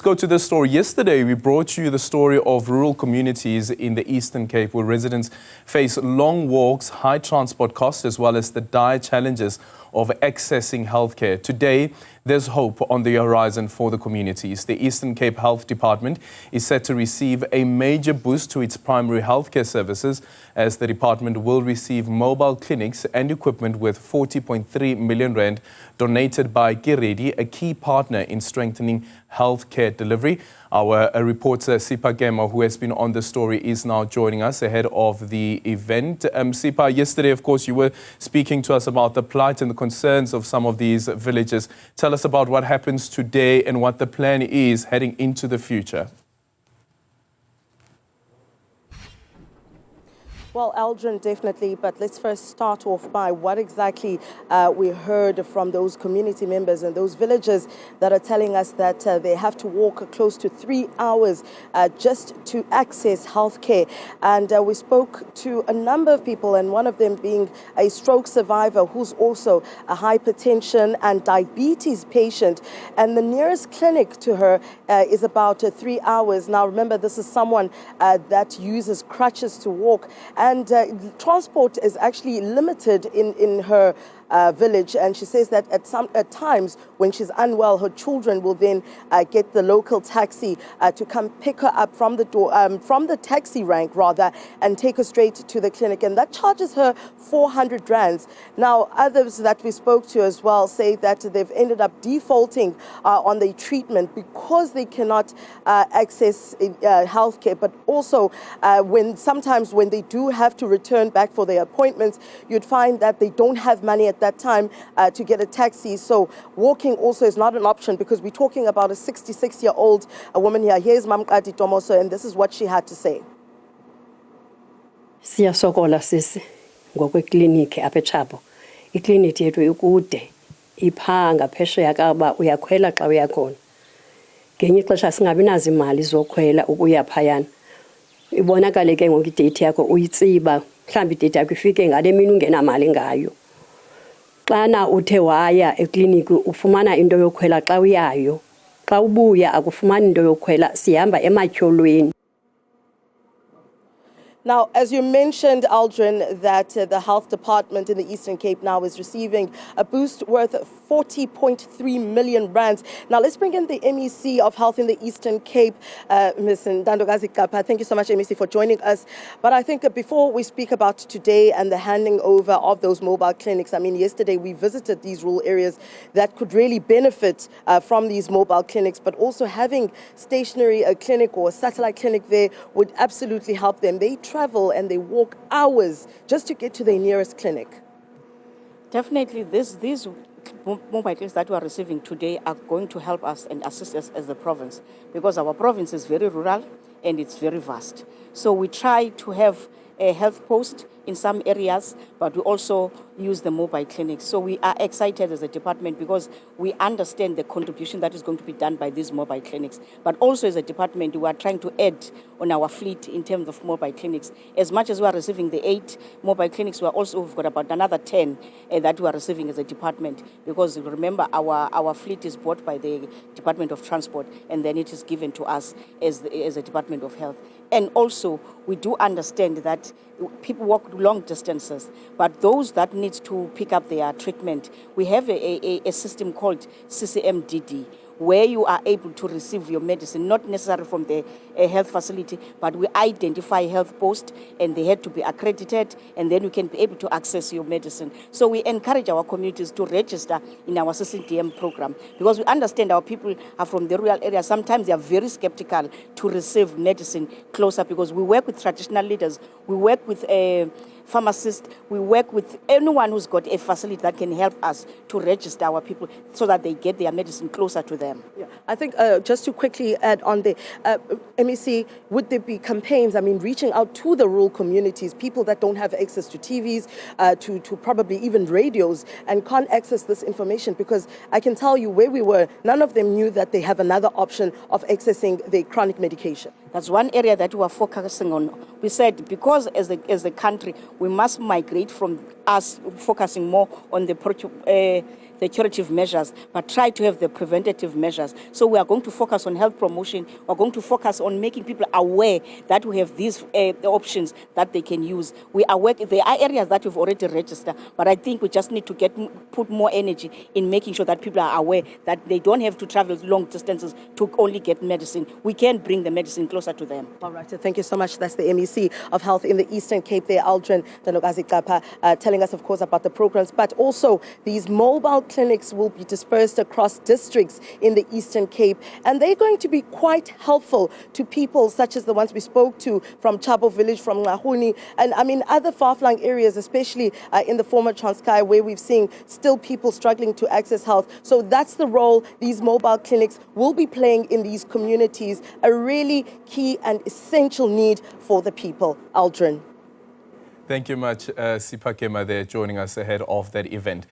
Go to this story. Yesterday, we brought you the story of rural communities in the Eastern Cape where residents face long walks, high transport costs, as well as the dire challenges of accessing healthcare. Today, there's hope on the horizon for the communities. The Eastern Cape Health Department is set to receive a major boost to its primary healthcare services as the department will receive mobile clinics and equipment with 40.3 million rand donated by Kiredi, a key partner in strengthening healthcare delivery. Our reporter Sipa Gema, who has been on the story, is now joining us ahead of the event. Sipa, yesterday, of course, you were speaking to us about the plight and the concerns of some of these villages. Tell us about what happens today and what the plan is heading into the future. Well, Aldrin, definitely, but let's first start off by what exactly we heard from those community members and those villagers that are telling us that they have to walk close to 3 hours just to access healthcare. And we spoke to a number of people, and one of them being a stroke survivor who's also a hypertension and diabetes patient. And the nearest clinic to her is about 3 hours. Now, remember, this is someone that uses crutches to walk. And transport is actually limited in her village, and she says that at times when she's unwell, her children will then get the local taxi to come pick her up from the door, from the taxi rank rather, and take her straight to the clinic, and that charges her 400 rands. Now, others that we spoke to as well say that they've ended up defaulting on the treatment because they cannot access healthcare, but also sometimes when they do have to return back for their appointments, you'd find that they don't have money at that time to get a taxi. So walking also is not an option because we're talking about a 66-year-old woman here. Here's Mam Kati Tomoso, and this is what she had to say. Siyasokola sisi ngokwekliniki apha eChapho. Ikliniki yethu ikude ipha ngaphesheya kaba uyakhwela xa uya khona. Ngenye ixesha singabi nazo imali zokhwela ukuya phayana. Ibonakale ke ngoku idate yakho uyitsiba, mhlawumbi idate yakho ifike ngale mini ungenamali ngayo. Xana uthe waya ekliniki ufumana into yokhwela xa uyayo. Xa ubuya akufumani into yokhwela, sihamba ematyholweni. Now, as you mentioned, Aldrin, that the health department in the Eastern Cape now is receiving a boost worth 40.3 million rands. Now, let's bring in the MEC of Health in the Eastern Cape, Ms. Ndandokazi Kapa. Thank you so much, MEC, for joining us. But I think that before we speak about today and the handing over of those mobile clinics, I mean, yesterday we visited these rural areas that could really benefit from these mobile clinics, but also having stationary clinic or a satellite clinic there would absolutely help them. They travel and they walk hours just to get to their nearest clinic. Definitely, these mobile clinics that we are receiving today are going to help us and assist us as a province, because our province is very rural and it's very vast. So we try to have a health post in some areas, but we also use the mobile clinics. So we are excited as a department because we understand the contribution that is going to be done by these mobile clinics. But also as a department, we are trying to add on our fleet in terms of mobile clinics. As much as we are receiving the 8 mobile clinics, we've got about another 10 that we are receiving as a department, because remember, our fleet is bought by the Department of Transport, and then it is given to us as a Department of Health. And also, we do understand that people walk long distances, but those that need to pick up their treatment, we have a system called CCMDD, where you are able to receive your medicine, not necessarily from the health facility, but we identify health posts, and they had to be accredited, and then you can be able to access your medicine. So we encourage our communities to register in our CCDM program, because we understand our people are from the rural area. Sometimes they are very skeptical to receive medicine closer, because we work with traditional leaders, we work with pharmacists, we work with anyone who's got a facility that can help us to register our people so that they get their medicine closer to them. Yeah. I think just to quickly add on the MEC, would there be campaigns, I mean, reaching out to the rural communities, people that don't have access to TVs, to probably even radios, and can't access this information? Because I can tell you where we were, none of them knew that they have another option of accessing the chronic medication. That's one area that we are focusing on. We said because as a country, we must migrate from us focusing more on the the curative measures, but try to have the preventative measures. So we are going to focus on health promotion. We're going to focus on making people aware that we have these options that they can use. We are working, there are areas that we've already registered, but I think we just need to put more energy in making sure that people are aware that they don't have to travel long distances to only get medicine. We can bring the medicine closer to them. All right, so thank you so much. That's the MEC of Health in the Eastern Cape there, Aldrin Danogazi-Kapa, telling us, of course, about the programs, but also these mobile clinics will be dispersed across districts in the Eastern Cape, and they're going to be quite helpful to people such as the ones we spoke to from Chabo Village, from Ngahuni, and I mean other far-flung areas, especially in the former Transkei, where we've seen still people struggling to access health. So that's the role these mobile clinics will be playing in these communities, a really key and essential need for the people. Aldrin. Thank you much, Sipakema, there joining us ahead of that event.